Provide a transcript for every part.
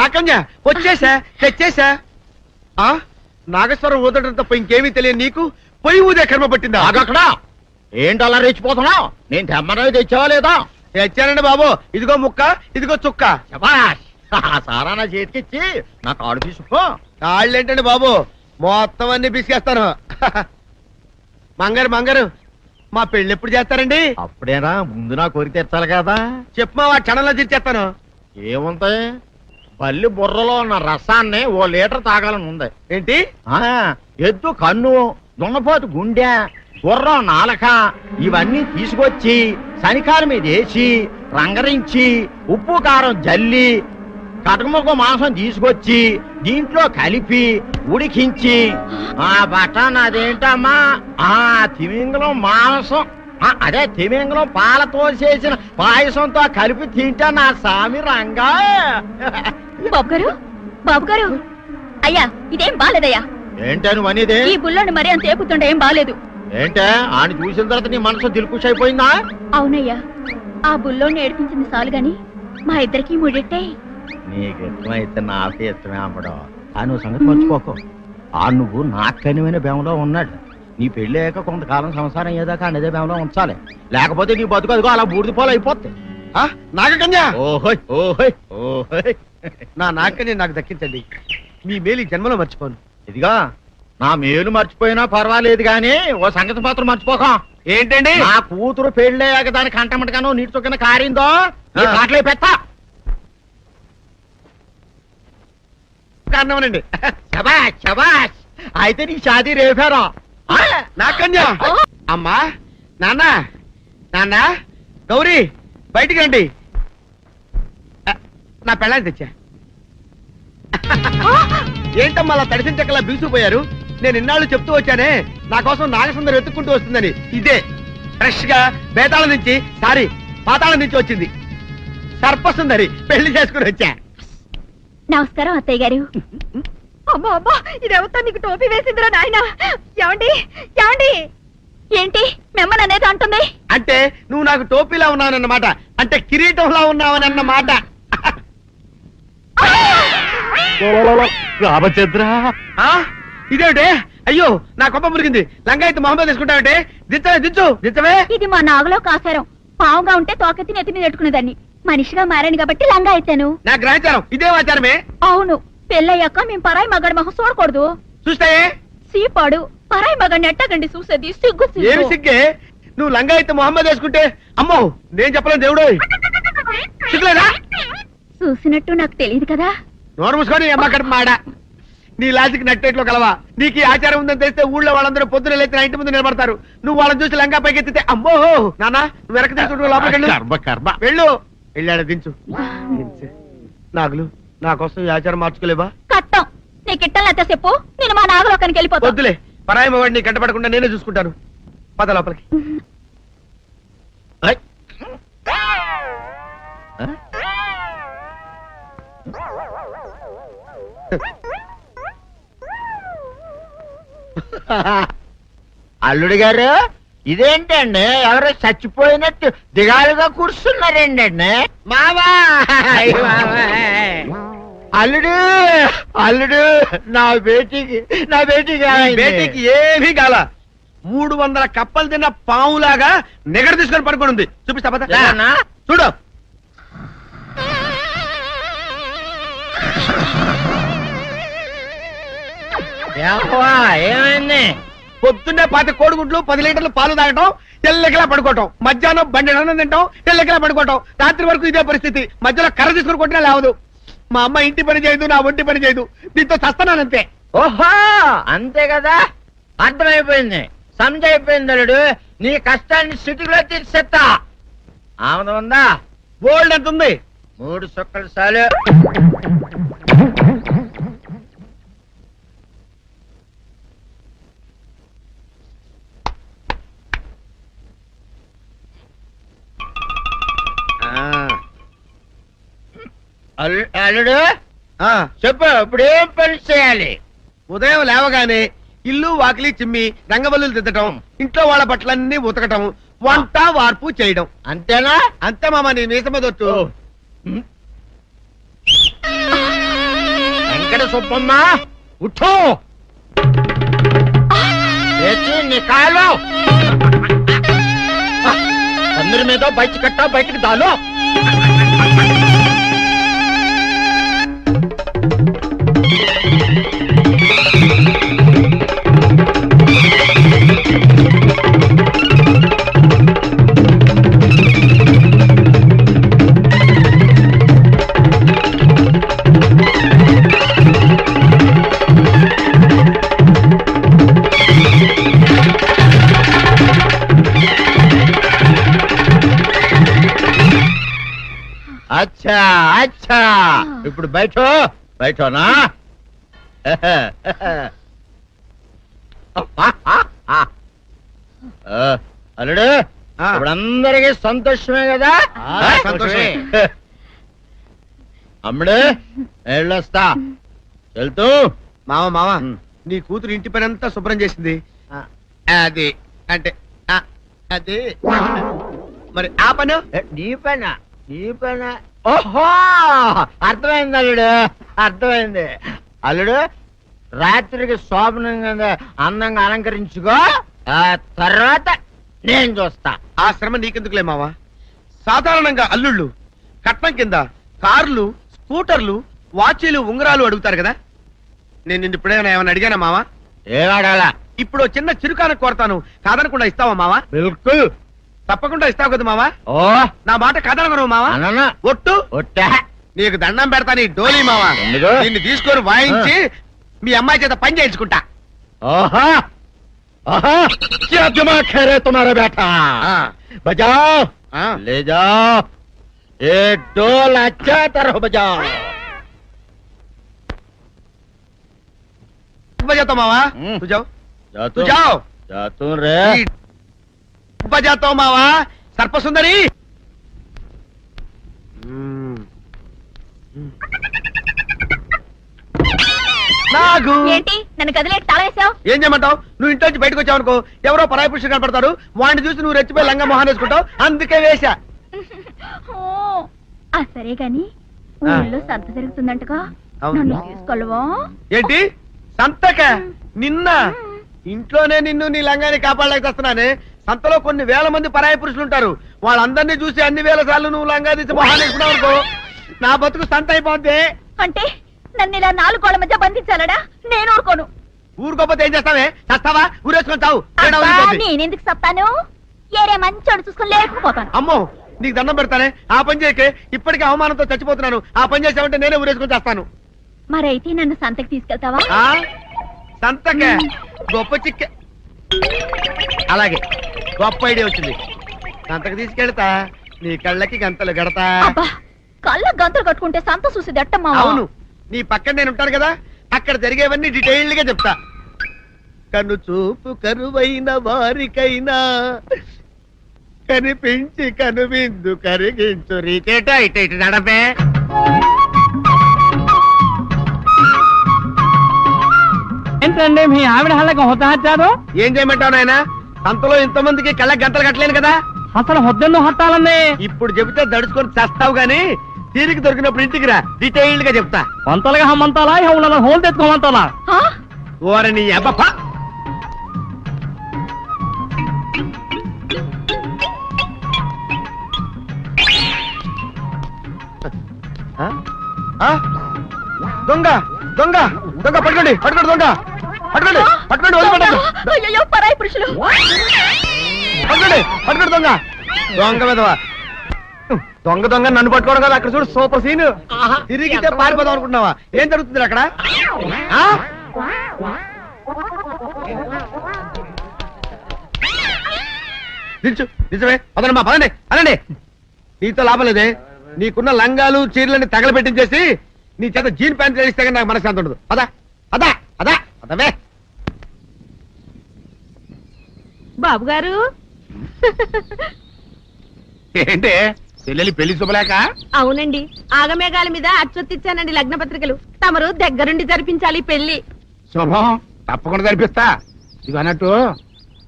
నాకన్య వచ్చేసా తెచ్చేసా. నాగేశ్వరం ఊదటం తప్ప ఇంకేమీ తెలియదు నీకు. పొయ్యి ఊదే కర్మ పట్టిందా? అక్కడ ఏంటి అలా రెచ్చిపోతున్నావు? నేను తెమ్మనవి తెచ్చావా లేదా? తెచ్చానండి బాబు. ఇదిగో ముక్క, ఇదిగో చుక్క. సారా నా చేతికిచ్చి నా కాడు తీసుకో. కాళ్ళేంటండి బాబు, మొత్తం అన్ని పిసికేస్తాను. మంగారు మా పెళ్లి ఎప్పుడు చేస్తారండి? అప్పుడేనా, ముందు నా కోరిక తెచ్చాలి కదా. చెప్పు మా క్షణంలో తీర్చేస్తాను. ఏముంటాయి, బల్లి బుర్రలో ఉన్న రసాన్ని 1 లీటర్ తాగాలని ఉంది. ఏంటి? ఎద్దు కన్ను, దున్నపోతు గుండె, గుర్రం నాలక ఇవన్నీ తీసుకొచ్చి శనికాల మీద వేసి రంగరించి ఉప్పు కారం జల్లి కటకముక్క మాంసం తీసుకొచ్చి దీంట్లో కలిపి ఉడికించి బటన్ అదేంటమ్మా తిమింగలం మాంసం, అదే తిమింగలం పాలతో చేసిన పాయసంతో కలిపి తింటా నా సామి రంగా. బాబు గారు అయ్యా, ఇదేం బాలేదయ్యా. ఏంటే నువ్వు అనేది? ఈ బుల్లోని మరీ అంత ఏపుతుండే ఏం బాలేదు. ఏంటే ఆయన చూసిన తర్వాత నీ మనసు దిల్కుష్ అయిపోయిందా? అవునయ్యా, ఆ బుల్లోని ఏడిపించింది చాలు గాని మా ఇద్దరికి ముడిట్టే. నీకు ఇష్టమైతే నాకే ఇష్టమే అమ్మడం. ఆ నువ్వు సంగతి మర్చిపోకు. ఆ నువ్వు నాకు కనివైన బేమలో ఉన్నాడు. నీ పెళ్లి అయ్యాక కొంతకాలం సంసారం ఏదాకా అదే బేమలో ఉంచాలి, లేకపోతే నీ బతుకు అదిగో అలా బూడిదిపోలు అయిపోతాయి. నాగకన్యా, ఓహోయ్ ఓహోయ్ ఓహోయ్, నా నాగకన్య నాకు దక్కించండి. మీ మేలు జన్మలో మర్చిపోను. ఇదిగా నా మేలు మర్చిపోయినా పర్వాలేదు గాని ఓ సంగతి మాత్రం మర్చిపోక. ఏంటండి? నా కూతురు పెళ్ళయ్యాక దానికి కంటమటగానో నీటి చొక్కన కారిందో కాట్లే పెట్ట కారణమనండి. శబాష్ శబాష్, అయితే నీ షాదీ రేపారా? నాకన్యా, అమ్మా, నాన్న గౌరీ బయటికి రండి. నా పెళ్ళాన్ని తెచ్చా. ఏంటమ్మా అలా తడిసిన చెక్కలా బిగుసిపోయారు? నేను ఇన్నాళ్ళు చెప్తూ వచ్చానే నా కోసం నాగసుందరం వెతుక్కుంటూ వస్తుందని. ఇదే ఫ్రెష్ గా బేతాళం నుంచి పాతాళం నుంచి వచ్చింది సర్పసుందరి. పెళ్లి చేసుకుని వచ్చా. నమస్కారం అత్తయ్య గారు. అమ్మా అమ్మా, ఇదేవతా నీకు టోపీ వేసిందిరా నాయన. ఏమండి ఏమండి, ఏంటి మిమ్మల్ని అనేది అంటుంది? అంటే నువ్వు నాకు టోపీలా ఉన్నావన్నమాట, అంటే కిరీటంలా ఉన్నావనన్నమాట. రామచంద్ర, ఇదేమిటే? అయ్యో నా కొప్ప మురిగింది. లంగా అయితే మొహమ్మద్ తీసుకుంటావంటే? దించవే. ఇది మా నాగులో కాసారం. పావుగా ఉంటే తోకెత్తి నెత్తి మీద పెట్టుకునేదాన్ని. మనిషిగా మారాను కాబట్టి లంగా అయితాను. నా గ్రహచారం ఇదే ఆచారమే. అవును, పెళ్ళయ్యాక మేము పరాయి మగాడి మొహం చూడకూడదు. చూస్తాయే సీపాడు పరాయి మగాడిని ఎట్టగండి చూసేది. సిగ్గు ఏమి సిగ్గే? నువ్వు లంగా అయితే మొహమ్మద్ వేసుకుంటే అమ్మో నేను చెప్పలేను దేవుడు. సిగ్గులేదా? చూసినట్టు నాకు తెలియదు కదా. నోరు మూసుకొని అమ్మకడ మాడ. నీ లాజిక్ నట్టేట్లో కలవా? నీకు ఈ ఆచారం ఉందని తెలిస్తే ఊళ్ళో వాళ్ళందరూ పొద్దున లేచి నా ఇంటి ముందు నిలబడతారు. నువ్వు వాళ్ళని చూసి లంగా పైకి ఎత్తితే అమ్మో నాన్న నువ్వు వెనక తీసుకుంటూ లోపలికి వెళ్ళు. వెళ్ళాడు దించు. నాగులు నా కోసం ఈ ఆచారం మార్చుకోలేవా? కట్టం నీకు ఇట్టలేతే చెప్పు, నేను మా నాగలోకానికి వెళ్ళిపోతా. వద్దులే, పరాయి వాడిని కంటపడకుండా నేనే చూసుకుంటాను. పద లోపలికి. అల్లుడు గారు, ఇదేంటండి ఎవరో చచ్చిపోయినట్టు దిగాలుగా కూర్చున్నారేంటండి? మావా అల్లుడు అల్లుడు, నా బేటీకి ఏమీ కాల. 300 కప్పలు తిన్న పావులాగా నిగడ తీసుకొని పడుకొని ఉంది. చూపిస్తా పద. చూడు. ఏమైంది? పొద్దున్నే 10 కోడిగుడ్లు 10 లీటర్లు పాలు తాగటం, తెల్లకిలా పడుకోవటం. మధ్యాహ్నం బండి అన్నం తింటాం, తెల్లకిలా పడుకోవటం. రాత్రి వరకు ఇదే పరిస్థితి. మధ్యలో కర్ర తీసుకుని కొట్టినా లేవదు. మా అమ్మ ఇంటి పని చేయదు, నా ఒంటి పని చేయదు. దీంతో చస్తున్నానంతే. ఓహో అంతే కదా, అర్థమైపోయింది, సంజైపోయింది. అల్లుడు నీ కష్టాన్ని సిటీలో తీర్చేస్తా. ఆమె ఉందా? గోల్డ్ ఎంత ఉంది? 3 సుక్కలు చాలు. అల్లుడు చెప్పు, ఇప్పుడు ఏం పని చేయాలి? ఉదయం లేవగానే ఇల్లు వాకిలి చిమ్మి రంగవల్లులు దిద్దటం, ఇంట్లో వాళ్ళ బట్టలన్నీ ఉతకటం, వంట వార్పు చేయడం. అంతేనా? అంతే మామ, నీ మీసమదొట్టు. వెంకట సుబ్బమ్మ ఉఠో లేచి నీ కాలు అందరి మీద బయట కట్టా బయటికి దాలో అచ్చా అచ్చా ఇప్పుడు బయటనా అల్లుడు ఇప్పుడు అందరికి సంతోషమే కదా సంతోషమే. అమ్ముడు వెళ్ళొస్తా వెళ్తూ మామ నీ కూతురు ఇంటి పని అంతా శుభ్రం చేసింది అది అంటే అది మరి ఆ పను నీ పైన ఓహో అర్థమైంది అల్లుడు అర్థమైంది అల్లుడు రాత్రికి శోభనంగా అందంగా అలంకరించుకో ఆ తర్వాత నేను చూస్తా ఆ శ్రమ నీకెందుకులే మావా సాధారణంగా అల్లుళ్ళు కట్నం కింద కార్లు స్కూటర్లు వాచీలు ఉంగరాలు అడుగుతారు కదా నేను నిన్ను ఇప్పుడేమైనా ఏమైనా అడిగానా మావా ఏవాడాలా ఇప్పుడు ఓ చిన్న చిరుకాను కోరతాను కాదనకుండా ఇస్తావా మావా బిల్కుల్ తప్పకుండా ఇస్తావు కదా మావా ఓ నా మాట కాదనగను మావా అననా ఒట్టు ఒట్టా నీకు దండం పెడతా నీ డోలీ మావా ఎందుకు? నిన్ను తీసుకొని వాయించి మీ అమ్మాయి చేత పని చేయించుకుంటా ओहा ओहा क्या दिमाग है रे तुम्हारा बेटा बजाओ ले जाओ ये डोल अच्छा तरह बजाओ बजाता मावा तू जाओ तू जाओ जा तू रे बजाता हूँ मावा सर्प सुंदरी నాగు ఏంటి నన్ను కదిలేటి తాళేసావు? ఏం చేయమంటావు నువ్వు ఇంట్లో నుంచి బయటకు వచ్చావు అనుకో ఎవరో పరాయి పురుషులు కనపడతారు వాడిని చూసి నువ్వు రెచ్చిపోయి లంగా మొహాన్ని వేసుకుంటావు అందుకే వేశా సరే గాని ఊళ్ళో సంత జరుగుతుందంటగా నన్ను తీసుకెళ్ళవా? ఏంటి సంతక నిన్న ఇంట్లోనే నిన్ను నీ లంగాన్ని కాపాడలేక వస్తున్నానే సంతలో కొన్ని వేల మంది పరాయి పురుషులు ఉంటారు వాళ్ళందరినీ చూసి అన్ని వేల సార్లు నువ్వు లంగా తీసి మొహాన్ని వేసుకున్నావు అనుకో నా బతుకు సంత అయిపోద్ది. అంటే నన్ను ఇలా 4 గోళ్ల మధ్య బంధించాలడా? నేను ఊరుకోను. ఊరుకోపోతే ఏం చేస్తావే చస్తావా ఊరేసుకొని చావు నేనెందుకు చెప్తాను? ఏరే మంచోడు చూసుకుని లేకపోతాను. అమ్మో నీకు దండం పెడతానే ఆ పని చేయకే ఇప్పటికే అవమానంతో చచ్చిపోతున్నాను ఆ పని చేసావంటే నేనే ఊరేసుకొని చేస్తాను. మరైతే నన్ను సంతకి తీసుకెళ్తావా? సంతకే గొప్ప చిక్క అలాగే గొప్ప ఐడియా వచ్చింది సంతకు తీసుకెళ్తా నీ కళ్ళకి గంతలు గడతా. అబ్బా, కళ్ళ గంతలు కట్టుకుంటే సంత చూసి దట్టమ్మా. అవును నీ పక్కన నేను ఉంటాను కదా అక్కడ జరిగేవన్నీ డీటెయిల్డ్ గా చెప్తా. కను చూపు కరువైన వారికైనా కనిపించి కనువిందు కరిగించు రీచేట ఇట ఇటు నడపే. ఏంటండి మీ ఆవిడ హల్లకి హొత్తహచ్చారు? ఏం చేయమంటావు నాయన సంతలో ఇంతమందికి కళ్ళకి గంతలు కట్టలేను కదా. అసలు హొద్దెందు హత్తాలండి. ఇప్పుడు చెబితే దడుచుకొని చేస్తావు గాని తీరికి దొరికినప్పుడు ఇంటికి రా డీటెయిల్డ్ గా చెప్తా. వంతలుగా హమ్మంతాలా ఇవాళ హోల్ తెచ్చుకోమంతాలా? ఓరని అబ్బప్ప దొంగ దొంగ దొంగ పట్టుకోండి పట్టుకోండి దొంగ పట్టుకోండి పట్టుకోండి వదిలిపెట్టండి. అయ్యయ్యో, పరాయి పురుషులు. పట్టుకోండి పట్టుకోండి దొంగ దొంగ విధవా దొంగ దొంగ నన్ను పట్టుకోవడం కదా అక్కడ చూడు సూపర్ సీన్. తిరిగితే పారిపోదాం అనుకుంటున్నావా? ఏం జరుగుతుంది అక్కడ? నిల్చు నిజమే పదండి మా పదండి అనండి. నీతో లాభం లేదే నీకున్న లంగాలు చీరలని తగలబెట్టించేసి నీ చేత జీన్ ప్యాంట్ వేస్తే కానీ నాకు మనశ్శాంతి ఉండదు. అదా అదా అదా అదవే. బాబు గారు ఏంటే చెల్లెలి పెళ్లి శుభలేక? అవునండి, ఆగమేఘాల మీద అచ్చొత్తిచ్చానండి లగ్న పత్రికలు. తమరు దగ్గరుండి జరిపించాలి పెళ్లి. శుభం తప్పకుండా జరిపిస్తా. ఇది అన్నట్టు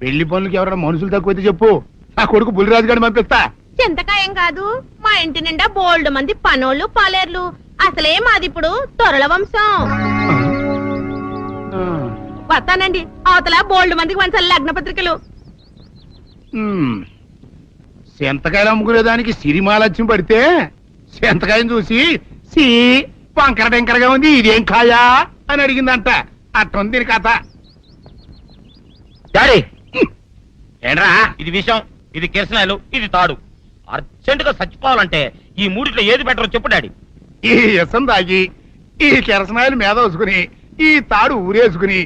పెళ్లి పనులకి ఎవరైనా మనుషులు తక్కువైతే చెప్పు నా కొడుకు బుల్లిరాజు గారిని పంపిస్తా. చింతకాయం కాదు, మా ఇంటి నిండా బోల్డ్ మంది పనోళ్ళు పాలేర్లు. అసలే మాది ఇప్పుడు తొరల వంశం వస్తానండి అవతల బోల్డ్ మందికి వంచాలి లగ్న పత్రికలు. సెంతకాయలు అమ్ముకునేదానికి సిరిమాలత్యం పడితే సెంతకాయని చూసి సి వంకర టెంకరగా ఉంది ఇదేం కాయా అని అడిగిందంట. అట్టుంది దీని కథ. డాడీ ఏంట్రా ఇది విషయం, ఇది కిరసనాయలు, ఇది తాడు. అర్జెంట్ గా చచ్చిపోవాలంటే ఈ మూడిట్లో ఏది బెటర్ చెప్పు డాడీ. ఈ ఇసం తాగి ఈ కిరసనాయలు మీద వేసుకుని ఈ తాడు ఊరేసుకుని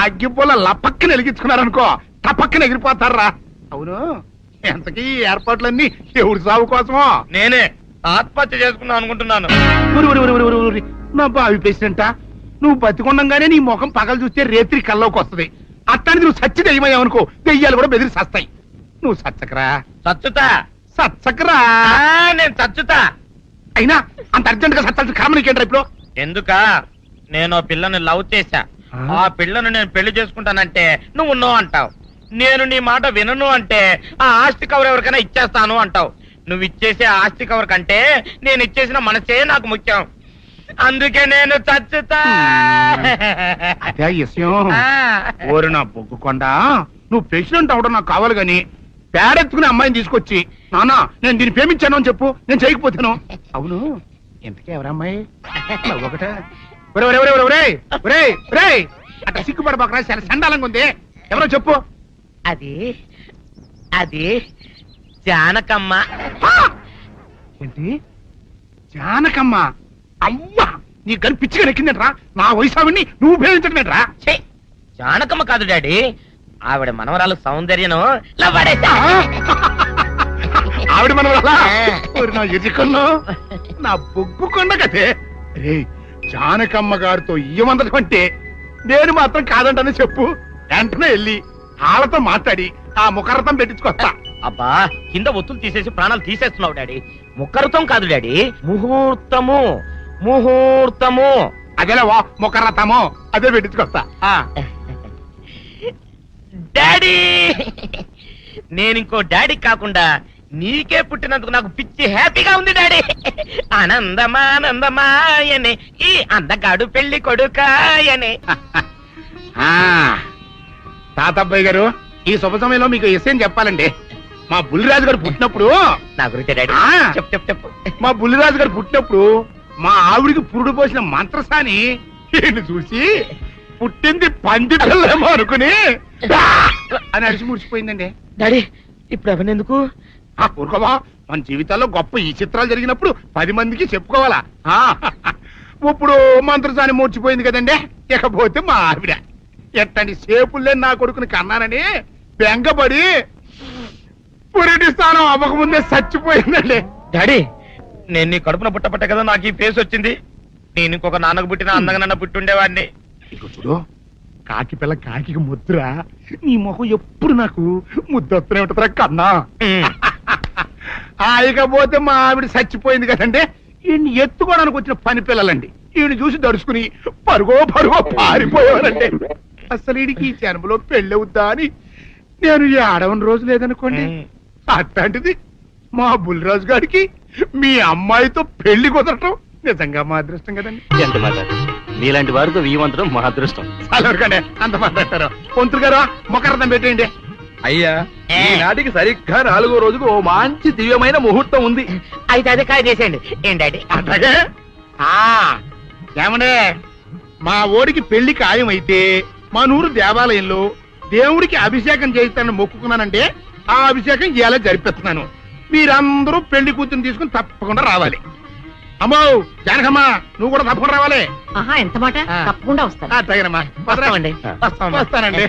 అగ్గిపూల లపక్కన వెలిగించుకున్నారనుకో టపక్కన ఎగిరిపోతారా. అవును, ఎంతకీ ఈ ఏర్పాట్లన్నీ ఎవరి సాగు కోసమో? నేనే ఆత్మహత్య చేసుకుందాం అనుకుంటున్నాను. ఊరి ఊరి ఊరి ఊరి ఊరి నా బావి పేసినంట. నువ్వు బతికొండంగానే నీ ముఖం పగలు చూస్తే రేత్రి కల్లోకి వస్తుంది. అట్టానికి నువ్వు సచ్చి దెయ్యమయ్యావనుకో దెయ్యాలు కూడా బెదిరి సస్తాయి. నువ్వు సచ్చకరా చచ్చుతా. సచ్చకరా. నేను చచ్చుతా. అయినా అంత అర్జెంట్ గా సత్తాల్సిన కర్మ నీకేంట్రా ఇప్పుడు? ఎందుక నేను ఆ పిల్లని లవ్ చేశా. ఆ పిల్లను నేను పెళ్లి చేసుకుంటానంటే నువ్వు నో అంటావు. నేను నీ మాట వినను అంటే ఆ ఆస్తి కవర్ ఎవరికైనా ఇచ్చేస్తాను అంటావు. నువ్వు ఇచ్చేసే ఆస్తి కవర్ కంటే నేను ఇచ్చేసిన మనసే నాకు ముఖ్యం. అందుకే నేను చచ్చుతా. అదే విషయం. ఓరి నా బొగ్గుకొండ, నువ్వు ప్రెసిడెంట్ అవడం నాకు కావాలి గాని పేడెత్తుకునే అమ్మాయిని తీసుకొచ్చి నానా నేను దీన్ని ప్రేమించాను అని చెప్పు, నేను చేయకపోతాను. అవును, ఎంతకే ఎవరమ్మాయి? ఒకటే అట్లా సిగ్గుపడబాకరా, చాలా సండాలంగా ఉంది. ఎవరో చెప్పు. అది అది జానకమ్మ. ఏంటి జానకమ్మ? అమ్మా, నీ గని పిచ్చిగా నెక్కిందంట్రా. నా వయసావిని నువ్వు ప్రేమించటమేట్రా? ఛీ, జానకమ్మ కాదు డాడీ, ఆవిడ మనవరాలు సౌందర్యను ఆవిడ మనవరాలా? నా ఎదుకుల్లో నా బొగ్గుకొండ కదే. రే, జానకమ్మ గారితో ఇయ్యమందడం అంటే నేను మాత్రం కాదంటనే చెప్పు. వెంటనే వెళ్ళి వాళ్ళతో మాట్లాడి ఆ ముఖరథం పెట్టించుకొస్తా. అబ్బా, కింద ఒత్తులు తీసేసి ప్రాణాలు తీసేస్తున్నావు డాడీ. ముఖరుతం కాదు డాడీ, ముహూర్తము. ముహూర్తము అదేలా వా ముఖరథము, అదే పెట్టించుకొస్తా. డాడీ, నేను ఇంకో డాడీ కాకుండా నీకే పుట్టినందుకు నాకు పిచ్చి హ్యాపీగా ఉంది డాడీ. ఆనందమానందమాయనే ఈ అందగాడు పెళ్లి కొడుకాయనే. తాతబ్బాయి గారు, ఈ శుభ సమయంలో మీకు విషయం చెప్పాలండి. మా బుల్లిరాజు గారు పుట్టినప్పుడు నా గురించి డాడీ చెప్పు చెప్పు చెప్పు. మా బుల్లిరాజు గారు పుట్టినప్పుడు మా ఆవిడికి పురుడు పోసిన మంత్రసాని ఈయన్ని చూసి పుట్టింది పంది పిల్లేమో అనుకుని అని అరిచి ముడిచిపోయిందండి. డాడీ ఇప్పుడు ఎవరినెందుకు? ఊరుకోవా, మన జీవితాల్లో గొప్ప ఈ చిత్రాలు జరిగినప్పుడు 10 మందికి చెప్పుకోవాలా. ఇప్పుడు మంత్రసాని మూర్చిపోయింది కదండి. ఇకపోతే మా ఆవిడ ఎట్టండి సేపుల్లే నా కొడుకుని కన్నానని బెంగపడి పురిటి స్థానం అవ్వకముందే చచ్చిపోయిందండి. డాడీ, నేను నీ కడుపున పుట్టపట్ట కదా నాకు ఈ ఫేస్ వచ్చింది. నేను ఇంకొక నాన్నకు పుట్టిన అందంగా నన్ను పుట్టుండేవాడిని. ఇక చూడు, కాకి పిల్ల కాకి ముద్దురా. నీ మొహం ఎప్పుడు నాకు ముద్దొత్తనే ఉంటుందిరా కన్నా. ఇకపోతే మా ఆవిడ చచ్చిపోయింది కదండి. ఈయన్ని ఎత్తుకోవడానికి వచ్చిన పని పిల్లలండి. ఈయన చూసి దడుచుకుని పరుగో పారిపోయేవారండి. అసలు ఈడికి ఈ జన్మలో పెళ్ళవుద్దా అని నేను ఈ ఆడవని రోజు లేదనుకోండి. అట్లాంటిది మా బుల్లిరాజు గారికి మీ అమ్మాయితో పెళ్లి కుదరటం నిజంగా మా అదృష్టం కదండి. ఎంత మాట, నీలాంటి వారితో వీయమంతరం మా అదృష్టం. అలాగండి, అంత మాట్లాడతారు. పొంతులు గారు మొకరదం పెట్టేయండి. అయ్యా, ఈనాటికి సరిగ్గా 4వ రోజుకు ఓ మంచి దివ్యమైన ముహూర్తం ఉంది. అయితే అదే కాయ చేసేయండి. ఏం డాడీ? అట్లాగే ఏమండే, మా ఓడికి పెళ్లి ఖాయం అయితే మా నూరు దేవాలయంలో దేవుడికి అభిషేకం చేయిస్తానని మొక్కుకున్నానంటే ఆ అభిషేకం ఇలా జరిపిస్తున్నాను. మీరందరూ పెళ్లి కూతురు తీసుకుని తప్పకుండా రావాలి. అమ్మో జానకమ్మ, నువ్వు కూడా తప్పకుండా రావాలి. ఎంత మాట, తప్పకుండా వస్తాను. అట్లాగేనమ్మా, వస్తానండి.